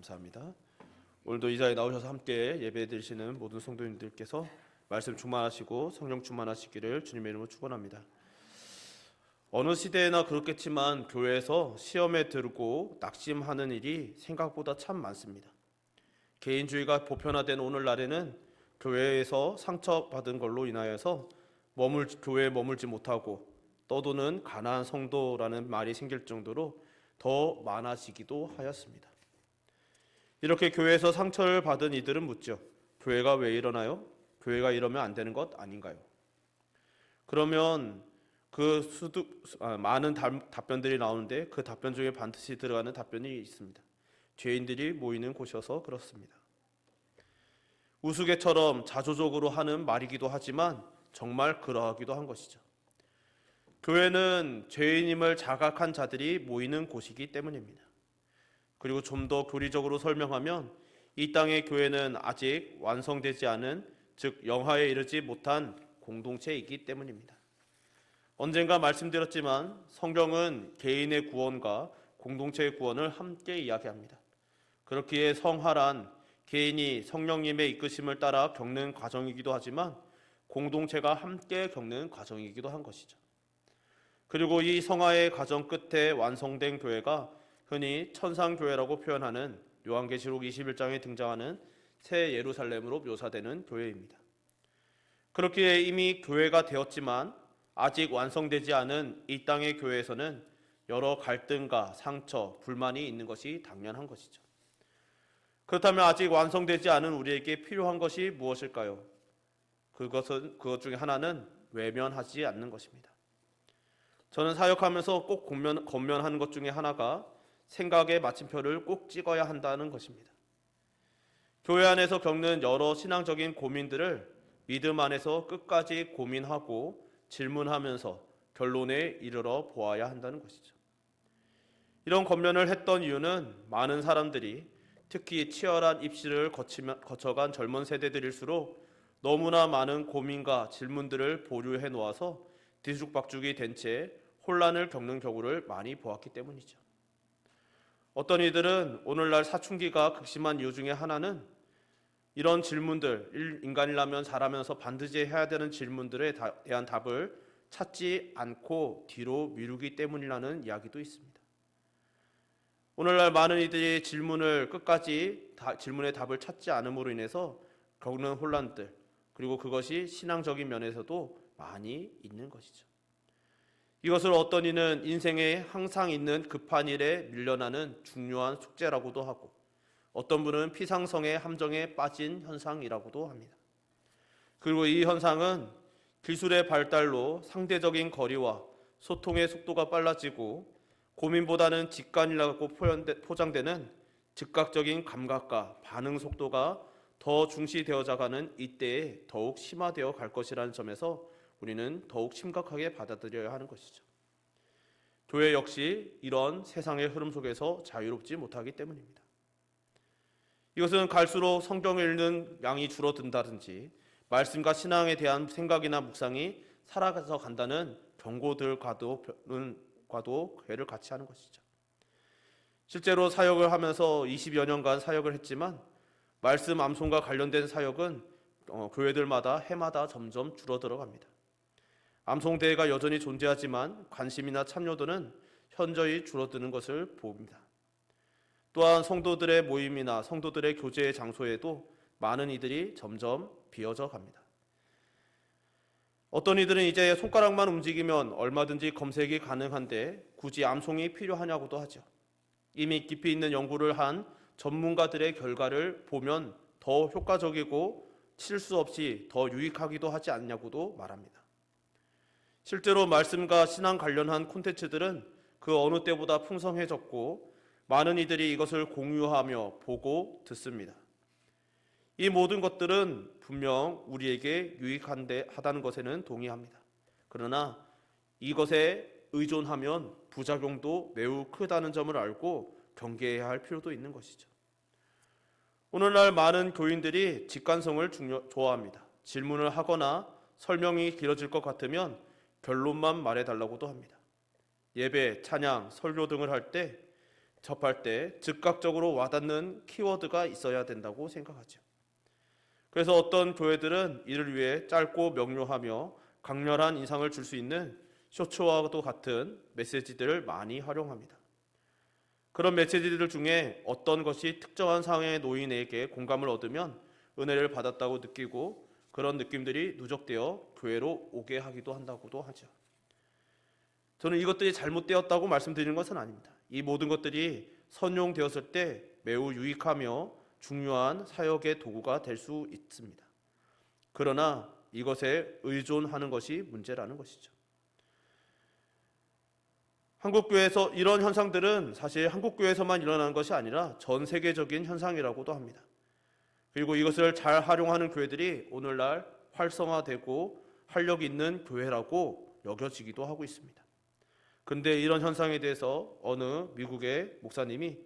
감사합니다. 오늘도 이 자리에 나오셔서 함께 예배 드리시는 모든 성도님들께서 말씀 충만하시고 성령 충만하시기를 주님의 이름으로 축원합니다. 어느 시대에나 그렇겠지만 교회에서 시험에 들고 낙심하는 일이 생각보다 참 많습니다. 개인주의가 보편화된 오늘날에는 교회에서 상처받은 걸로 인하여서 교회에 머물지 못하고 떠도는 가난한 성도라는 말이 생길 정도로 더 많아지기도 하였습니다. 이렇게 교회에서 상처를 받은 이들은 묻죠. 교회가 왜 이러나요? 교회가 이러면 안 되는 것 아닌가요? 그러면 많은 답변들이 나오는데 그 답변 중에 반드시 들어가는 답변이 있습니다. 죄인들이 모이는 곳이어서 그렇습니다. 우스갯처럼 자조적으로 하는 말이기도 하지만 정말 그러하기도 한 것이죠. 교회는 죄인임을 자각한 자들이 모이는 곳이기 때문입니다. 그리고 좀 더 교리적으로 설명하면 이 땅의 교회는 아직 완성되지 않은, 즉 영화에 이르지 못한 공동체이기 때문입니다. 언젠가 말씀드렸지만 성경은 개인의 구원과 공동체의 구원을 함께 이야기합니다. 그렇기에 성화란 개인이 성령님의 이끄심을 따라 겪는 과정이기도 하지만 공동체가 함께 겪는 과정이기도 한 것이죠. 그리고 이 성화의 과정 끝에 완성된 교회가 흔히 천상교회라고 표현하는 요한계시록 21장에 등장하는 새 예루살렘으로 묘사되는 교회입니다. 그렇기에 이미 교회가 되었지만 아직 완성되지 않은 이 땅의 교회에서는 여러 갈등과 상처, 불만이 있는 것이 당연한 것이죠. 그렇다면 아직 완성되지 않은 우리에게 필요한 것이 무엇일까요? 그것 중에 하나는 외면하지 않는 것입니다. 저는 사역하면서 꼭 권면하는 것 중에 하나가 생각의 마침표를 꼭 찍어야 한다는 것입니다. 교회 안에서 겪는 여러 신앙적인 고민들을 믿음 안에서 끝까지 고민하고 질문하면서 결론에 이르러 보아야 한다는 것이죠. 이런 권면을 했던 이유는 많은 사람들이 특히 치열한 입시를 거쳐간 젊은 세대들일수록 너무나 많은 고민과 질문들을 보류해 놓아서 뒤죽박죽이 된 채 혼란을 겪는 경우를 많이 보았기 때문이죠. 어떤 이들은 오늘날 사춘기가 극심한 이유 중에 하나는 이런 질문들, 인간이라면 살아면서 반드시 해야 되는 질문들에 대한 답을 찾지 않고 뒤로 미루기 때문이라는 이야기도 있습니다. 오늘날 많은 이들이 질문의 답을 찾지 않음으로 인해서 겪는 혼란들, 그리고 그것이 신앙적인 면에서도 많이 있는 것이죠. 이것을 어떤 이는 인생에 항상 있는 급한 일에 밀려나는 중요한 숙제라고도 하고, 어떤 분은 피상성의 함정에 빠진 현상이라고도 합니다. 그리고 이 현상은 기술의 발달로 상대적인 거리와 소통의 속도가 빨라지고 고민보다는 직관이라고 포장되는 즉각적인 감각과 반응 속도가 더 중시되어져 가는 이때에 더욱 심화되어 갈 것이라는 점에서 우리는 더욱 심각하게 받아들여야 하는 것이죠. 교회 역시 이런 세상의 흐름 속에서 자유롭지 못하기 때문입니다. 이것은 갈수록 성경을 읽는 양이 줄어든다든지 말씀과 신앙에 대한 생각이나 묵상이 사라져 간다는 경고들과도 괴를 같이 하는 것이죠. 실제로 사역을 하면서 20여 년간 사역을 했지만 말씀 암송과 관련된 사역은 교회들마다 해마다 점점 줄어들어 갑니다. 암송대회가 여전히 존재하지만 관심이나 참여도는 현저히 줄어드는 것을 봅니다. 또한 성도들의 모임이나 성도들의 교제의 장소에도 많은 이들이 점점 비어져 갑니다. 어떤 이들은 이제 손가락만 움직이면 얼마든지 검색이 가능한데 굳이 암송이 필요하냐고도 하죠. 이미 깊이 있는 연구를 한 전문가들의 결과를 보면 더 효과적이고 실수 없이 더 유익하기도 하지 않냐고도 말합니다. 실제로 말씀과 신앙 관련한 콘텐츠들은 그 어느 때보다 풍성해졌고 많은 이들이 이것을 공유하며 보고 듣습니다. 이 모든 것들은 분명 우리에게 유익하다는 것에는 동의합니다. 그러나 이것에 의존하면 부작용도 매우 크다는 점을 알고 경계해야 할 필요도 있는 것이죠. 오늘날 많은 교인들이 직관성을 좋아합니다. 질문을 하거나 설명이 길어질 것 같으면 결론만 말해달라고도 합니다. 예배, 찬양, 설교 등을 할 때 접할 때 즉각적으로 와닿는 키워드가 있어야 된다고 생각하죠. 그래서 어떤 교회들은 이를 위해 짧고 명료하며 강렬한 인상을 줄 수 있는 쇼츠와도 같은 메시지들을 많이 활용합니다. 그런 메시지들 중에 어떤 것이 특정한 상황의 노인에게 공감을 얻으면 은혜를 받았다고 느끼고 그런 느낌들이 누적되어 교회로 오게 하기도 한다고도 하죠. 저는 이것들이 잘못되었다고 말씀드리는 것은 아닙니다. 이 모든 것들이 선용되었을 때 매우 유익하며 중요한 사역의 도구가 될 수 있습니다. 그러나 이것에 의존하는 것이 문제라는 것이죠. 한국교회에서 이런 현상들은 사실 한국교회에서만 일어나는 것이 아니라 전 세계적인 현상이라고도 합니다. 그리고 이것을 잘 활용하는 교회들이 오늘날 활성화되고 활력 있는 교회라고 여겨지기도 하고 있습니다. 근데 이런 현상에 대해서 어느 미국의 목사님이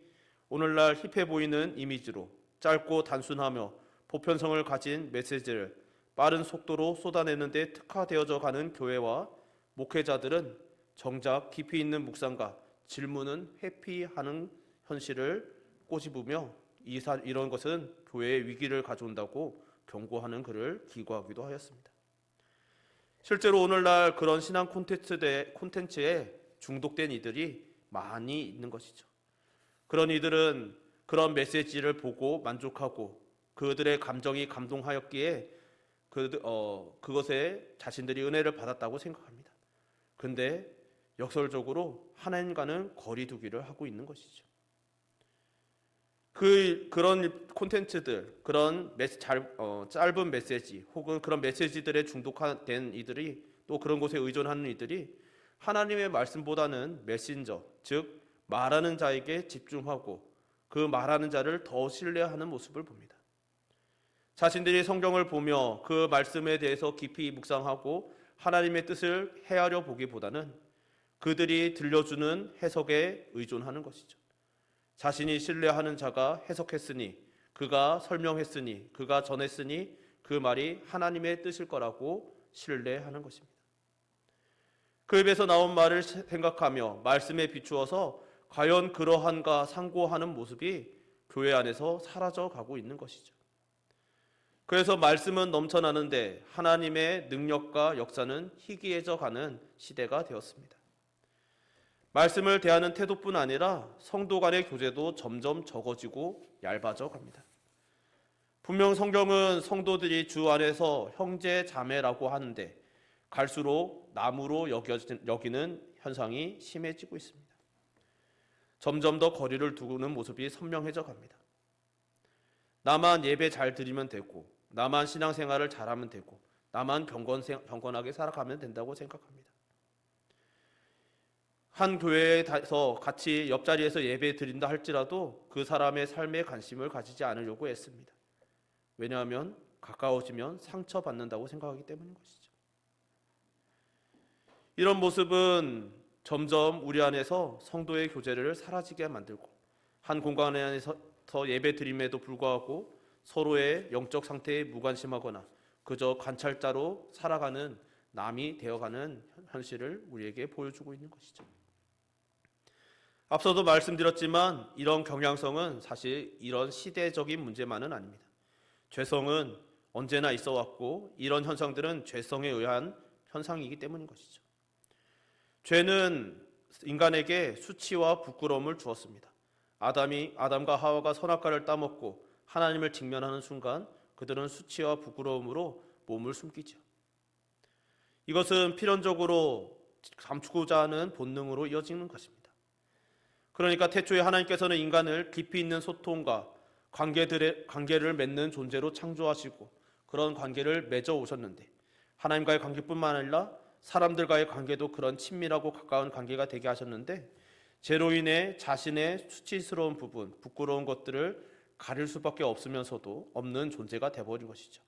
오늘날 힙해 보이는 이미지로 짧고 단순하며 보편성을 가진 메시지를 빠른 속도로 쏟아내는 데 특화되어져 가는 교회와 목회자들은 정작 깊이 있는 묵상과 질문은 회피하는 현실을 꼬집으며 이런 것은 교회의 위기를 가져온다고 경고하는 글을 기고하기도 하였습니다. 실제로 오늘날 그런 신앙 콘텐츠에 중독된 이들이 많이 있는 것이죠. 그런 이들은 그런 메시지를 보고 만족하고 그들의 감정이 감동하였기에 그것에 자신들이 은혜를 받았다고 생각합니다. 그런데 역설적으로 하나님과는 거리 두기를 하고 있는 것이죠. 그런 콘텐츠들, 그런 짧은 메시지 혹은 그런 메시지들에 중독된 이들이 또 그런 곳에 의존하는 이들이 하나님의 말씀보다는 메신저, 즉 말하는 자에게 집중하고 그 말하는 자를 더 신뢰하는 모습을 봅니다. 자신들이 성경을 보며 그 말씀에 대해서 깊이 묵상하고 하나님의 뜻을 헤아려 보기보다는 그들이 들려주는 해석에 의존하는 것이죠. 자신이 신뢰하는 자가 해석했으니, 그가 설명했으니, 그가 전했으니 그 말이 하나님의 뜻일 거라고 신뢰하는 것입니다. 그 입에서 나온 말을 생각하며 말씀에 비추어서 과연 그러한가 상고하는 모습이 교회 안에서 사라져가고 있는 것이죠. 그래서 말씀은 넘쳐나는데 하나님의 능력과 역사는 희귀해져가는 시대가 되었습니다. 말씀을 대하는 태도뿐 아니라 성도 간의 교제도 점점 적어지고 얇아져 갑니다. 분명 성경은 성도들이 주 안에서 형제 자매라고 하는데 갈수록 남으로 여기는 현상이 심해지고 있습니다. 점점 더 거리를 두는 모습이 선명해져 갑니다. 나만 예배 잘 드리면 되고, 나만 신앙생활을 잘하면 되고, 나만 경건하게 살아가면 된다고 생각합니다. 한 교회에서 같이 옆자리에서 예배 드린다 할지라도 그 사람의 삶에 관심을 가지지 않으려고 애씁니다. 왜냐하면 가까워지면 상처받는다고 생각하기 때문인 것이죠. 이런 모습은 점점 우리 안에서 성도의 교제를 사라지게 만들고 한 공간 안에서 예배 드림에도 불구하고 서로의 영적 상태에 무관심하거나 그저 관찰자로 살아가는 남이 되어가는 현실을 우리에게 보여주고 있는 것이죠. 앞서도 말씀드렸지만 이런 경향성은 사실 이런 시대적인 문제만은 아닙니다. 죄성은 언제나 있어 왔고 이런 현상들은 죄성에 의한 현상이기 때문인 것이죠. 죄는 인간에게 수치와 부끄러움을 주었습니다. 아담과 하와가 선악과를 따먹고 하나님을 직면하는 순간 그들은 수치와 부끄러움으로 몸을 숨기죠. 이것은 필연적으로 감추고자 하는 본능으로 이어지는 것입니다. 그러니까 태초에 하나님께서는 인간을 깊이 있는 소통과 관계를 맺는 존재로 창조하시고 그런 관계를 맺어 오셨는데 하나님과의 관계뿐만 아니라 사람들과의 관계도 그런 친밀하고 가까운 관계가 되게 하셨는데 죄로 인해 자신의 수치스러운 부분, 부끄러운 것들을 가릴 수밖에 없는 존재가 되어버린 것이죠.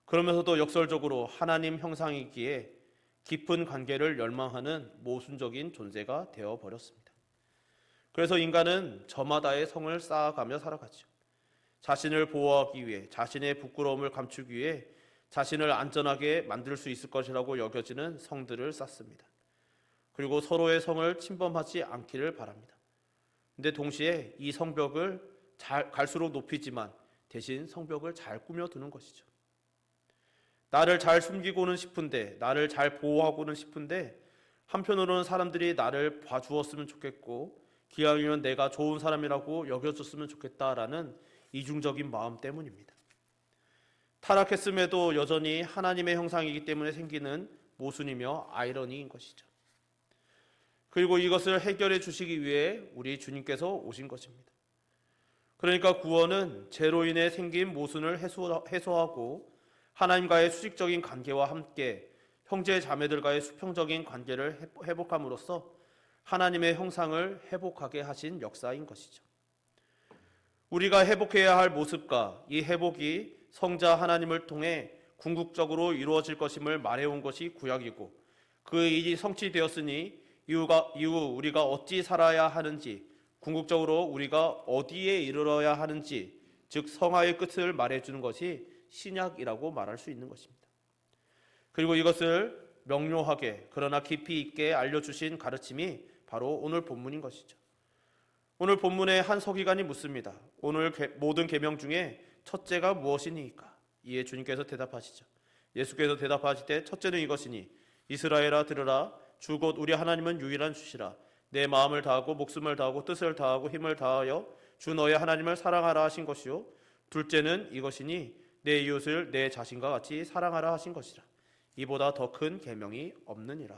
그러면서도 역설적으로 하나님 형상이기에 깊은 관계를 열망하는 모순적인 존재가 되어버렸습니다. 그래서 인간은 저마다의 성을 쌓아가며 살아가죠. 자신을 보호하기 위해, 자신의 부끄러움을 감추기 위해 자신을 안전하게 만들 수 있을 것이라고 여겨지는 성들을 쌓습니다. 그리고 서로의 성을 침범하지 않기를 바랍니다. 근데 동시에 이 성벽을 갈수록 높이지만 대신 성벽을 잘 꾸며두는 것이죠. 나를 잘 숨기고는 싶은데, 나를 잘 보호하고는 싶은데, 한편으로는 사람들이 나를 봐주었으면 좋겠고 기왕이면 내가 좋은 사람이라고 여겨줬으면 좋겠다라는 이중적인 마음 때문입니다. 타락했음에도 여전히 하나님의 형상이기 때문에 생기는 모순이며 아이러니인 것이죠. 그리고 이것을 해결해 주시기 위해 우리 주님께서 오신 것입니다. 그러니까 구원은 죄로 인해 생긴 모순을 해소하고 하나님과의 수직적인 관계와 함께 형제 자매들과의 수평적인 관계를 회복함으로써 하나님의 형상을 회복하게 하신 역사인 것이죠. 우리가 회복해야 할 모습과 이 회복이 성자 하나님을 통해 궁극적으로 이루어질 것임을 말해온 것이 구약이고, 그 일이 성취되었으니 이후 우리가 어찌 살아야 하는지, 궁극적으로 우리가 어디에 이르러야 하는지, 즉 성화의 끝을 말해주는 것이 신약이라고 말할 수 있는 것입니다. 그리고 이것을 명료하게 그러나 깊이 있게 알려주신 가르침이 바로 오늘 본문인 것이죠. 오늘 본문의 한 서기관이 묻습니다. 오늘 모든 계명 중에 첫째가 무엇이니까? 이에 주님께서 대답하시죠. 예수께서 대답하시되 첫째는 이것이니 이스라엘아 들으라. 주 곧 우리 하나님은 유일한 주시라. 내 마음을 다하고 목숨을 다하고 뜻을 다하고 힘을 다하여 주 너의 하나님을 사랑하라 하신 것이요. 둘째는 이것이니 내 이웃을 내 자신과 같이 사랑하라 하신 것이라. 이보다 더 큰 계명이 없느니라.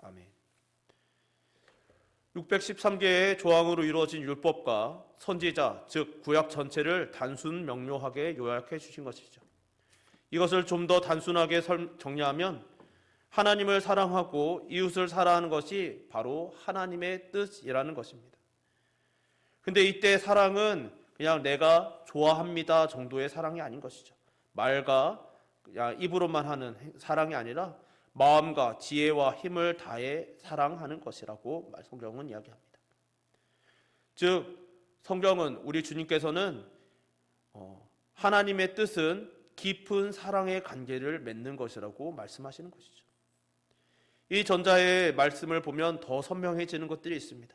아멘. 613개의 조항으로 이루어진 율법과 선지자, 즉 구약 전체를 단순 명료하게 요약해 주신 것이죠. 이것을 좀 더 단순하게 정리하면 하나님을 사랑하고 이웃을 사랑하는 것이 바로 하나님의 뜻이라는 것입니다. 근데 이때 사랑은 그냥 내가 좋아합니다 정도의 사랑이 아닌 것이죠. 말과 그냥 입으로만 하는 사랑이 아니라 마음과 지혜와 힘을 다해 사랑하는 것이라고 성경은 이야기합니다. 즉 성경은 우리 주님께서는 하나님의 뜻은 깊은 사랑의 관계를 맺는 것이라고 말씀하시는 것이죠. 이 전자의 말씀을 보면 더 선명해지는 것들이 있습니다.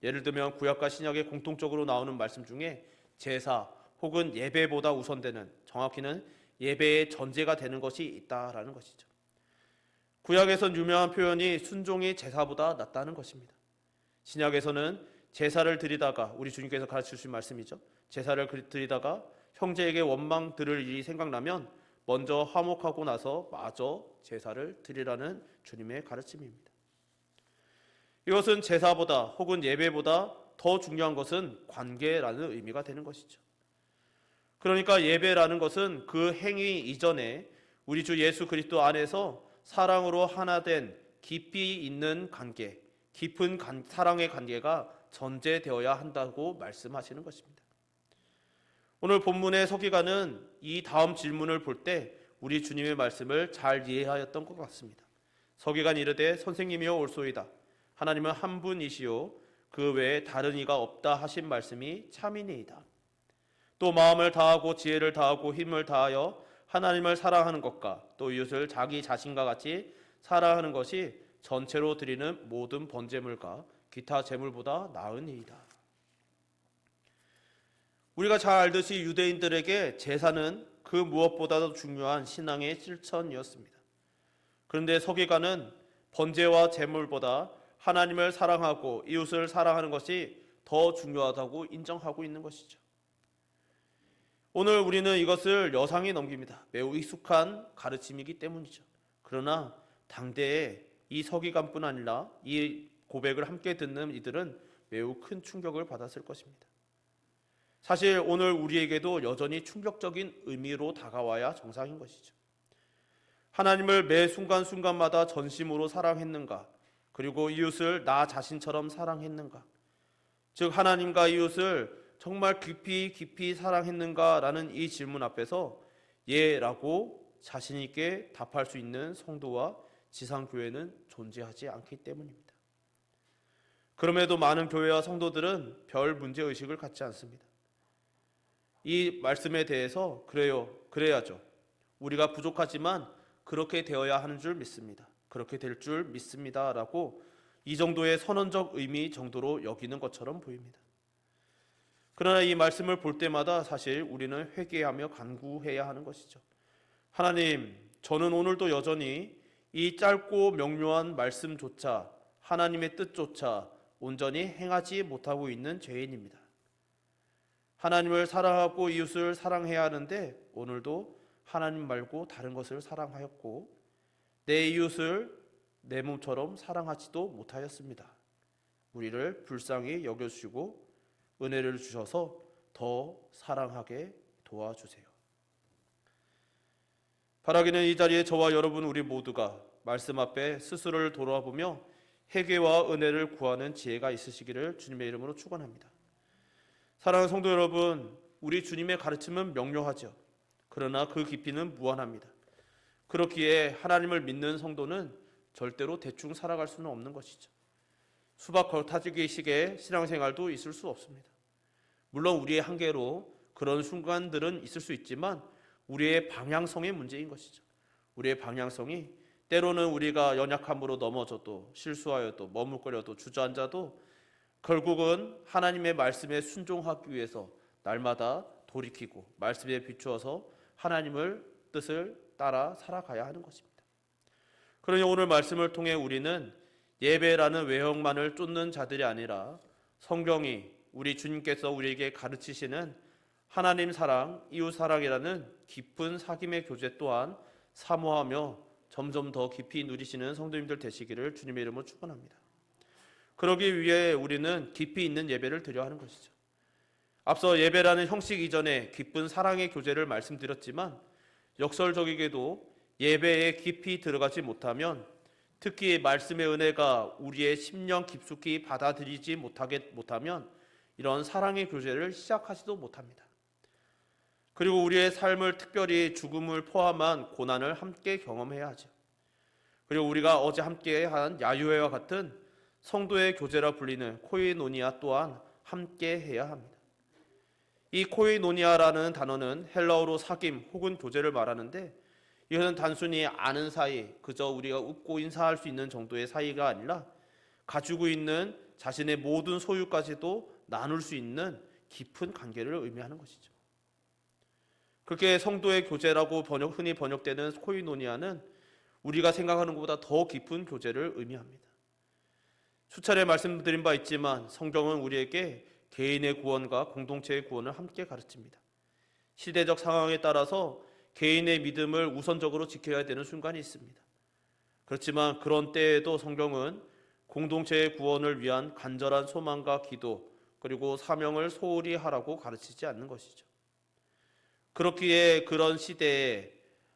예를 들면 구약과 신약에 공통적으로 나오는 말씀 중에 제사 혹은 예배보다 우선되는, 정확히는 예배의 전제가 되는 것이 있다라는 것이죠. 구약에선 유명한 표현이 순종이 제사보다 낫다는 것입니다. 신약에서는 제사를 드리다가, 우리 주님께서 가르쳐 주신 말씀이죠. 제사를 드리다가 형제에게 원망 들을 일이 생각나면 먼저 화목하고 나서 마저 제사를 드리라는 주님의 가르침입니다. 이것은 제사보다 혹은 예배보다 더 중요한 것은 관계라는 의미가 되는 것이죠. 그러니까 예배라는 것은 그 행위 이전에 우리 주 예수 그리스도 안에서 사랑으로 하나 된 깊이 있는 관계, 깊은 사랑의 관계가 전제되어야 한다고 말씀하시는 것입니다. 오늘 본문의 서기관은 이 다음 질문을 볼 때 우리 주님의 말씀을 잘 이해하였던 것 같습니다. 서기관이 이르되 선생님이여 옳소이다. 하나님은 한 분이시요 그 외에 다른 이가 없다 하신 말씀이 참이니이다. 또 마음을 다하고 지혜를 다하고 힘을 다하여 하나님을 사랑하는 것과 또 이웃을 자기 자신과 같이 사랑하는 것이 전체로 드리는 모든 번제물과 기타 제물보다 나으니이다. 우리가 잘 알듯이 유대인들에게 제사는 그 무엇보다도 중요한 신앙의 실천이었습니다. 그런데 서기관은 번제와 제물보다 하나님을 사랑하고 이웃을 사랑하는 것이 더 중요하다고 인정하고 있는 것이죠. 오늘 우리는 이것을 여상히 넘깁니다. 매우 익숙한 가르침이기 때문이죠. 그러나 당대에 이 서기관뿐 아니라 이 고백을 함께 듣는 이들은 매우 큰 충격을 받았을 것입니다. 사실 오늘 우리에게도 여전히 충격적인 의미로 다가와야 정상인 것이죠. 하나님을 매 순간순간마다 전심으로 사랑했는가? 그리고 이웃을 나 자신처럼 사랑했는가? 즉 하나님과 이웃을 정말 깊이 사랑했는가라는 이 질문 앞에서 예라고 자신 있게 답할 수 있는 성도와 지상교회는 존재하지 않기 때문입니다. 그럼에도 많은 교회와 성도들은 별 문제의식을 갖지 않습니다. 이 말씀에 대해서 그래야죠. 우리가 부족하지만 그렇게 되어야 하는 줄 믿습니다. 그렇게 될 줄 믿습니다 라고 이 정도의 선언적 의미 정도로 여기는 것처럼 보입니다. 그러나 이 말씀을 볼 때마다 사실 우리는 회개하며 간구해야 하는 것이죠. 하나님, 저는 오늘도 여전히 이 짧고 명료한 말씀조차 하나님의 뜻조차 온전히 행하지 못하고 있는 죄인입니다. 하나님을 사랑하고 이웃을 사랑해야 하는데 오늘도 하나님 말고 다른 것을 사랑하였고 내 이웃을 내 몸처럼 사랑하지도 못하였습니다. 우리를 불쌍히 여겨주시고 은혜를 주셔서 더 사랑하게 도와주세요. 바라기는 이 자리에 저와 여러분 우리 모두가 말씀 앞에 스스로를 돌아보며 회개와 은혜를 구하는 지혜가 있으시기를 주님의 이름으로 축원합니다. 사랑하는 성도 여러분, 우리 주님의 가르침은 명료하죠. 그러나 그 깊이는 무한합니다. 그렇기에 하나님을 믿는 성도는 절대로 대충 살아갈 수는 없는 것이죠. 수박 겉타지기식의 신앙생활도 있을 수 없습니다. 물론 우리의 한계로 그런 순간들은 있을 수 있지만 우리의 방향성의 문제인 것이죠. 우리의 방향성이 때로는 우리가 연약함으로 넘어져도 실수하여도 머뭇거려도 주저앉아도 결국은 하나님의 말씀에 순종하기 위해서 날마다 돌이키고 말씀에 비추어서 하나님을 뜻을 따라 살아가야 하는 것입니다. 그러니 오늘 말씀을 통해 우리는 예배라는 외형만을 쫓는 자들이 아니라 성경이 우리 주님께서 우리에게 가르치시는 하나님 사랑, 이웃 사랑이라는 깊은 사귐의 교제 또한 사모하며 점점 더 깊이 누리시는 성도님들 되시기를 주님의 이름으로 축원합니다. 그러기 위해 우리는 깊이 있는 예배를 드려야 하는 것이죠. 앞서 예배라는 형식 이전에 깊은 사랑의 교제를 말씀드렸지만 역설적이게도 예배에 깊이 들어가지 못하면 특히 말씀의 은혜가 우리의 심령 깊숙이 받아들이지 못하면 이런 사랑의 교제를 시작하지도 못합니다. 그리고 우리의 삶을 특별히 죽음을 포함한 고난을 함께 경험해야 하죠. 그리고 우리가 어제 함께 한 야유회와 같은 성도의 교제라 불리는 코이노니아 또한 함께 해야 합니다. 이 코이노니아라는 단어는 헬라어로 사귐 혹은 교제를 말하는데 이것은 단순히 아는 사이, 그저 우리가 웃고 인사할 수 있는 정도의 사이가 아니라 가지고 있는 자신의 모든 소유까지도 나눌 수 있는 깊은 관계를 의미하는 것이죠. 그렇게 성도의 교제라고 흔히 번역되는 코이노니아는 우리가 생각하는 것보다 더 깊은 교제를 의미합니다. 수차례 말씀드린 바 있지만 성경은 우리에게 개인의 구원과 공동체의 구원을 함께 가르칩니다. 시대적 상황에 따라서 개인의 믿음을 우선적으로 지켜야 되는 순간이 있습니다. 그렇지만 그런 때에도 성경은 공동체의 구원을 위한 간절한 소망과 기도 그리고 사명을 소홀히 하라고 가르치지 않는 것이죠. 그렇기에 그런 시대에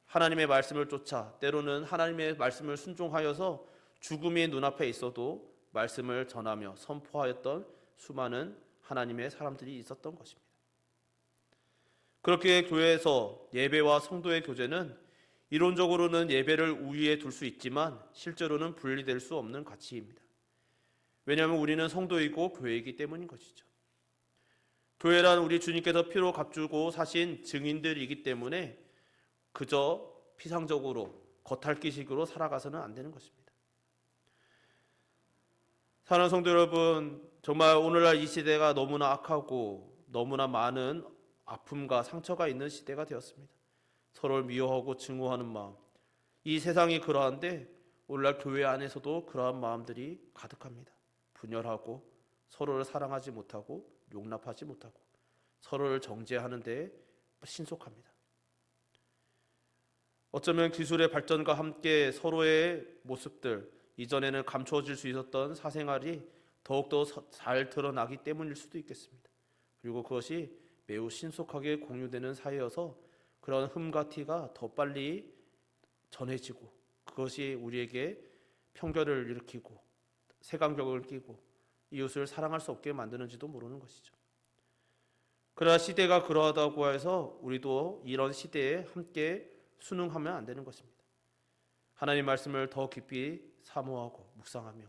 하나님의 말씀을 쫓아 때로는 하나님의 말씀을 순종하여서 죽음이 눈앞에 있어도 말씀을 전하며 선포하였던 수많은 하나님의 사람들이 있었던 것입니다. 그렇게 교회에서 예배와 성도의 교제는 이론적으로는 예배를 우위에 둘 수 있지만 실제로는 분리될 수 없는 가치입니다. 왜냐하면 우리는 성도이고 교회이기 때문인 것이죠. 교회란 우리 주님께서 피로 값주고 사신 증인들이기 때문에 그저 피상적으로 겉핥기식으로 살아가서는 안 되는 것입니다. 사랑하는 성도 여러분, 정말 오늘날 이 시대가 너무나 악하고 너무나 많은 아픔과 상처가 있는 시대가 되었습니다. 서로를 미워하고 증오하는 마음, 이 세상이 그러한데 오늘날 교회 안에서도 그러한 마음들이 가득합니다. 분열하고 서로를 사랑하지 못하고 용납하지 못하고 서로를 정죄하는 데 신속합니다. 어쩌면 기술의 발전과 함께 서로의 모습들, 이전에는 감추어질 수 있었던 사생활이 더욱더 잘 드러나기 때문일 수도 있겠습니다. 그리고 그것이 매우 신속하게 공유되는 사회여서 그런 흠과 티가 더 빨리 전해지고 그것이 우리에게 편견을 일으키고 색안경을 끼고 이웃을 사랑할 수 없게 만드는지도 모르는 것이죠. 그러나 시대가 그러하다고 해서 우리도 이런 시대에 함께 순응하면 안 되는 것입니다. 하나님 말씀을 더 깊이 사모하고 묵상하며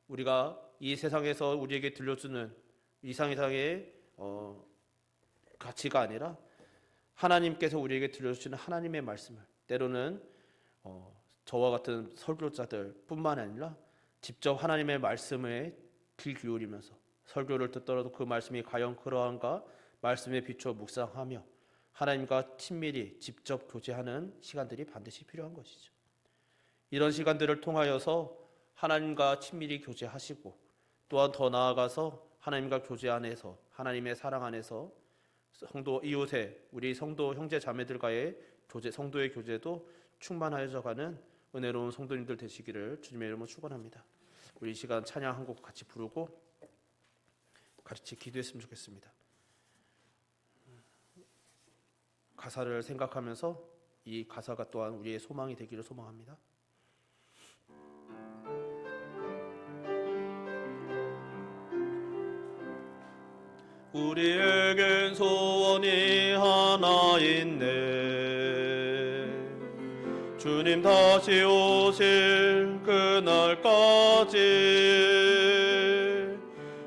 우리가 이 세상에서 우리에게 들려주는 이상의 가치가 아니라 하나님께서 우리에게 들려주시는 하나님의 말씀을 때로는 저와 같은 설교자들 뿐만 아니라 직접 하나님의 말씀에 귀 기울이면서 설교를 듣더라도 그 말씀이 과연 그러한가 말씀에 비추어 묵상하며 하나님과 친밀히 직접 교제하는 시간들이 반드시 필요한 것이죠. 이런 시간들을 통하여서 하나님과 친밀히 교제하시고 또한 더 나아가서 하나님과 교제 안에서 하나님의 사랑 안에서 성도 이웃의 우리 성도 형제 자매들과의 교제, 성도의 교제도 충만하여져 가는 은혜로운 성도님들 되시기를 주님의 이름으로 축원합니다. 우리 이 시간 찬양 한 곡 같이 부르고 같이 기도했으면 좋겠습니다. 가사를 생각하면서 이 가사가 또한 우리의 소망이 되기를 소망합니다. 우리에겐 소원이 하나 있네. 주님 다시 오실 그날까지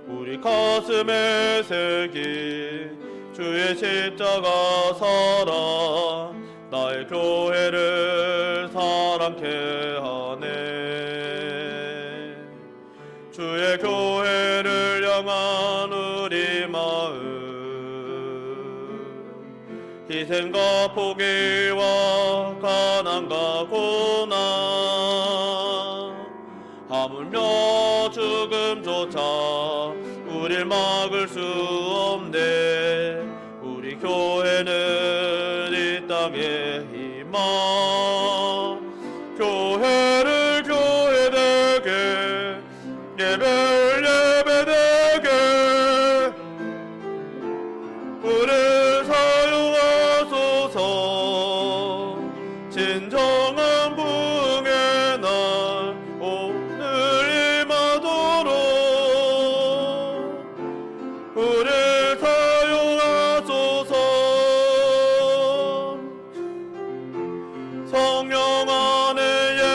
우리 가슴에 새긴 주의 십자가 사랑 나의 교회를 사랑케 하네. 주의 교회를 향한 우리 마음 희생과 포기와 가난과 고난 하물며 죽음조차 우릴 막을 수 없네. 우리 교회는 이 땅의 희망 교회를 교회되게 예배를 예배되게 우리를 사용하소서. 진정한 부흥의 날 오늘 임하도록 우리를 사용하소서. 성령 안에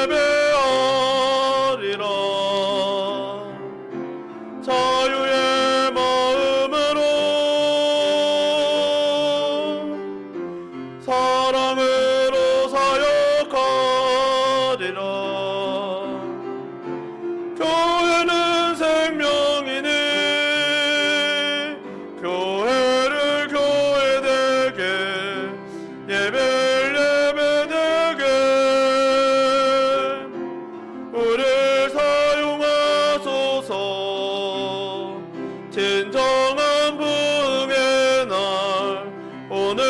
예배하리라. 자유의 마음으로 사랑으로 사역하리라. 교회는 생명이니 교회를 교회되게 예배를 예배되게 우리를 사용하소서. 진정한 부흥의 날 오늘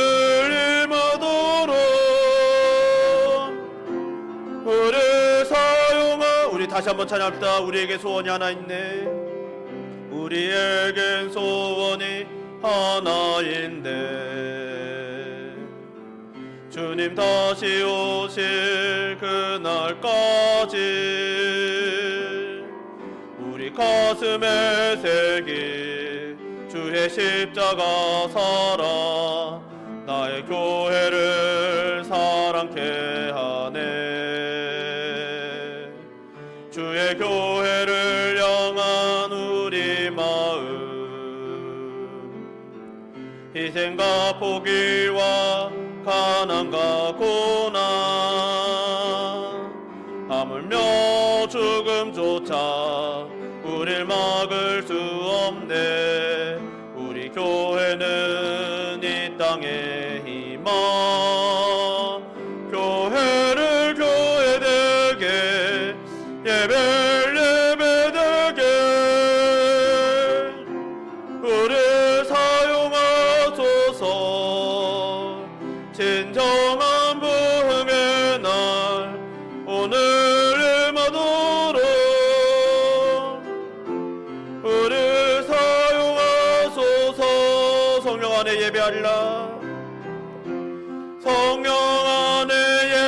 임하도록 우리를 사용하. 우리 다시 한번 찬양합시다. 우리에게 소원이 하나 있네. 우리에겐 소원이 하나인데 주님 다시 오실 그날까지 우리 가슴에 새긴 주의 십자가 사랑 나의 교회를 사랑케 하네. 주의 교회를 향한 우리 마음 희생과 포기와 가난과 고난 하물며 죽음조차 우릴 막을 수 없네. 우리 교회는 이 땅의 희망 교회를 교회되게 예배를 예배되게 우리를 사용하소서. 진정한 부흥의 날 오늘 임하도록 우리를 사용하소서. 성령 안에 예배하리라. 성령 안에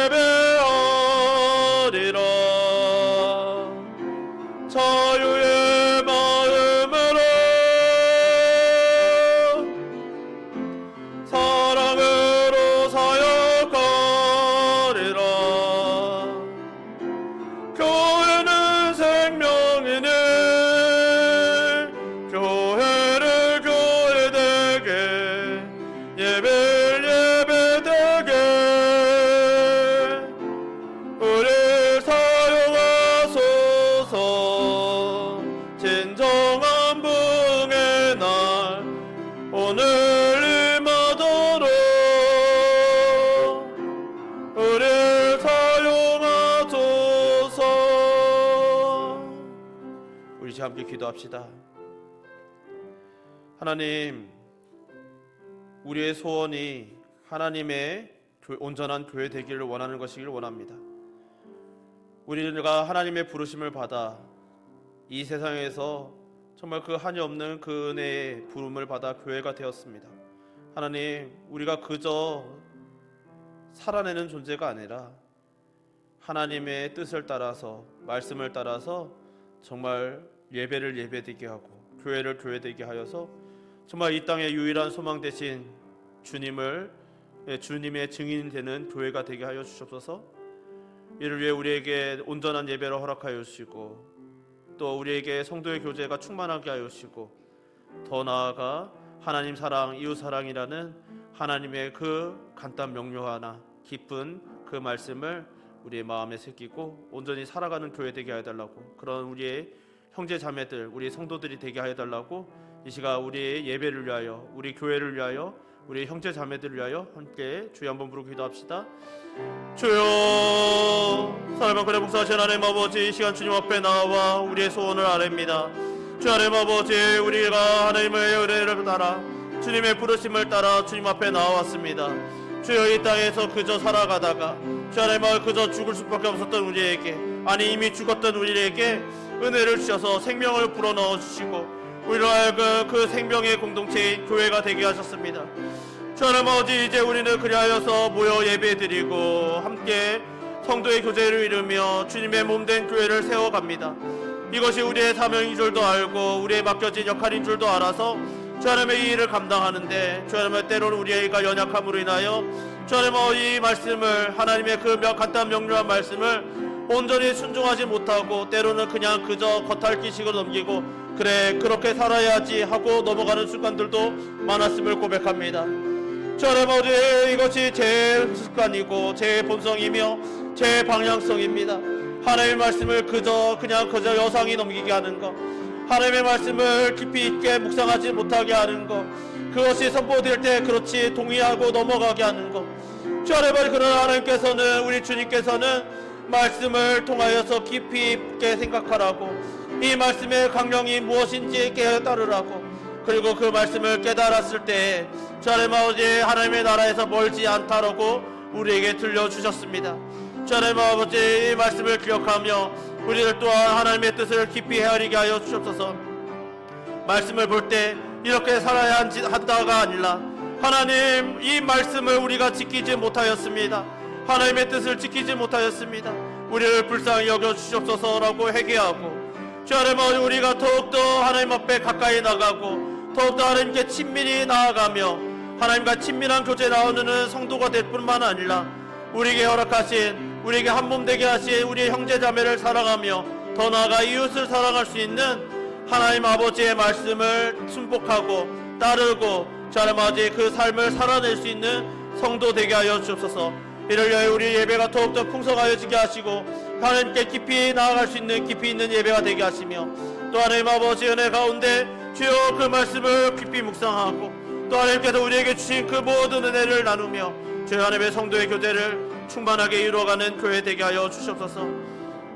예배하리라. 자유의 마음으로 사랑으로 사역하리라. 교회는 생명이니 교회를 교회되게 예배를 예배되게 우리를 사용하소서. 진정한 분 함께 기도합시다. 하나님, 우리의 소원이 하나님의 온전한 교회 되기를 원하는 것이길 원합니다. 우리가 하나님의 부르심을 받아 이 세상에서 정말 그 한이 없는 그 은혜의 부름을 받아 교회가 되었습니다. 하나님, 우리가 그저 살아내는 존재가 아니라 하나님의 뜻을 따라서, 말씀을 따라서 정말 예배를 예배되게 하고 교회를 교회되게 하여서 정말 이 땅의 유일한 소망 되신 주님의 증인이 되는 교회가 되게 하여 주옵소서. 이를 위해 우리에게 온전한 예배를 허락하여 주시고, 또 우리에게 성도의 교제가 충만하게 하여 주시고, 더 나아가 하나님 사랑, 이웃 사랑이라는 하나님의 그 간단 명료하나 깊은 그 말씀을 우리의 마음에 새기고 온전히 살아가는 교회 되게 하여 달라고, 그런 우리의 형제 자매들, 우리 성도들이 되게 하여 달라고 이 시간 우리의 예배를 위하여, 우리 교회를 위하여, 우리 형제 자매들을 위하여 함께 주여 한번 부르고 기도합시다. 주여, 사랑과 그래 복사하신 하나님 아버지, 이 시간 주님 앞에 나와 우리의 소원을 아뢰입니다. 주 하나님 아버지, 우리가 하나님의 은혜를 따라 주님의 부르심을 따라 주님 앞에 나왔습니다. 주여, 이 땅에서 그저 살아가다가 주 하나님 그저 죽을 수밖에 없었던 우리에게, 아니 이미 죽었던 우리에게 은혜를 주셔서 생명을 불어넣어 주시고 우리로 하여금 그 생명의 공동체인 교회가 되게 하셨습니다. 주 하나님 아버지, 이제 우리는 그리하여서 모여 예배드리고 함께 성도의 교제를 이루며 주님의 몸된 교회를 세워갑니다. 이것이 우리의 사명인 줄도 알고 우리의 맡겨진 역할인 줄도 알아서 주 하나님의 이 일을 감당하는데, 주 하나님의 때로는 우리가 연약함으로 인하여 주 하나님의 이 말씀을, 하나님의 그 간단 명료한 말씀을 온전히 순종하지 못하고 때로는 그냥 그저 겉핥기식으로 넘기고 그래 그렇게 살아야지 하고 넘어가는 순간들도 많았음을 고백합니다. 주 하나님 아버지, 이것이 제 습관이고 제 본성이며 제 방향성입니다. 하나님의 말씀을 그저 여상히 넘기게 하는 것, 하나님의 말씀을 깊이 있게 묵상하지 못하게 하는 것, 그것이 선포될 때 그렇지 동의하고 넘어가게 하는 것. 주 하나님, 그러나 하나님께서는, 우리 주님께서는 말씀을 통하여서 깊이 있게 생각하라고, 이 말씀의 강령이 무엇인지 깨달으라고, 그리고 그 말씀을 깨달았을 때 주 하나님 아버지, 하나님의 나라에서 멀지 않다라고 우리에게 들려주셨습니다. 주 하나님 아버지, 이 말씀을 기억하며 우리들 또한 하나님의 뜻을 깊이 헤아리게 하여 주옵소서. 말씀을 볼 때 이렇게 살아야 한다가 아니라 하나님, 이 말씀을 우리가 지키지 못하였습니다. 하나님의 뜻을 지키지 못하였습니다. 우리를 불쌍히 여겨 주시옵소서라고 회개하고, 주 하나님 아버지, 우리가 더욱더 하나님 앞에 가까이 나가고 더욱더 하나님께 친밀히 나아가며 하나님과 친밀한 교제 나누는 성도가 될 뿐만 아니라 우리에게 허락하신, 우리에게 한몸 되게 하신 우리의 형제 자매를 사랑하며 더 나아가 이웃을 사랑할 수 있는 하나님 아버지의 말씀을 순복하고 따르고 주 하나님 아버지, 그 삶을 살아낼 수 있는 성도 되게 하여 주옵소서. 이를 위하여 우리 예배가 더욱더 풍성하여지게 하시고 하나님께 깊이 나아갈 수 있는 깊이 있는 예배가 되게 하시며, 또 하나님 아버지 은혜 가운데 주여 그 말씀을 깊이 묵상하고 또 하나님께서 우리에게 주신 그 모든 은혜를 나누며 주여 하나님의 성도의 교제를 충만하게 이루어가는 교회 되게 하여 주시옵소서.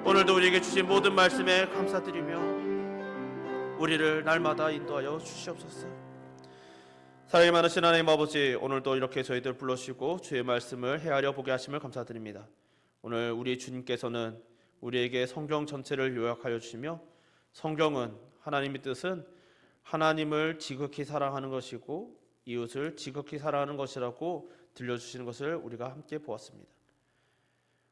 오늘도 우리에게 주신 모든 말씀에 감사드리며 우리를 날마다 인도하여 주시옵소서. 사랑이 많으신 하나님 아버지, 오늘도 이렇게 저희들 불러주시고 주의 말씀을 헤아려 보게 하심을 감사드립니다. 오늘 우리 주님께서는 우리에게 성경 전체를 요약하여 주시며, 성경은, 하나님의 뜻은 하나님을 지극히 사랑하는 것이고 이웃을 지극히 사랑하는 것이라고 들려주시는 것을 우리가 함께 보았습니다.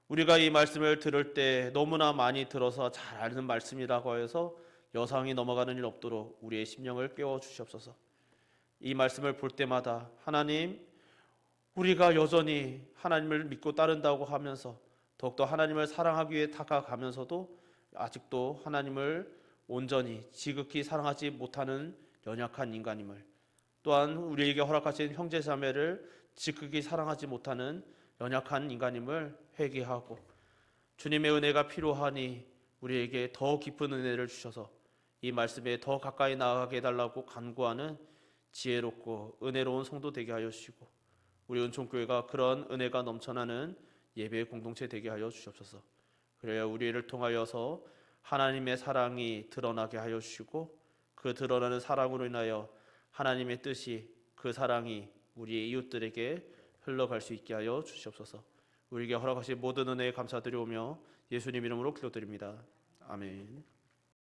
우리가 이 말씀을 들을 때 너무나 많이 들어서 잘 아는 말씀이라고 해서 여상이 넘어가는 일 없도록 우리의 심령을 깨워 주시옵소서. 이 말씀을 볼 때마다 하나님, 우리가 여전히 하나님을 믿고 따른다고 하면서 더욱더 하나님을 사랑하기 위해 다가가면서도 아직도 하나님을 온전히 지극히 사랑하지 못하는 연약한 인간임을, 또한 우리에게 허락하신 형제 자매를 지극히 사랑하지 못하는 연약한 인간임을 회개하고 주님의 은혜가 필요하니 우리에게 더 깊은 은혜를 주셔서 이 말씀에 더 가까이 나아가게 해달라고 간구하는 지혜롭고 은혜로운 성도 되게 하여 주시고, 우리 은총교회가 그런 은혜가 넘쳐나는 예배의 공동체 되게 하여 주시옵소서. 그래야 우리를 통하여서 하나님의 사랑이 드러나게 하여 주시고 그 드러나는 사랑으로 인하여 하나님의 뜻이 그 사랑이 우리의 이웃들에게 흘러갈 수 있게 하여 주시옵소서. 우리에게 허락하신 모든 은혜에 감사드리오며 예수님 이름으로 기도드립니다. 아멘.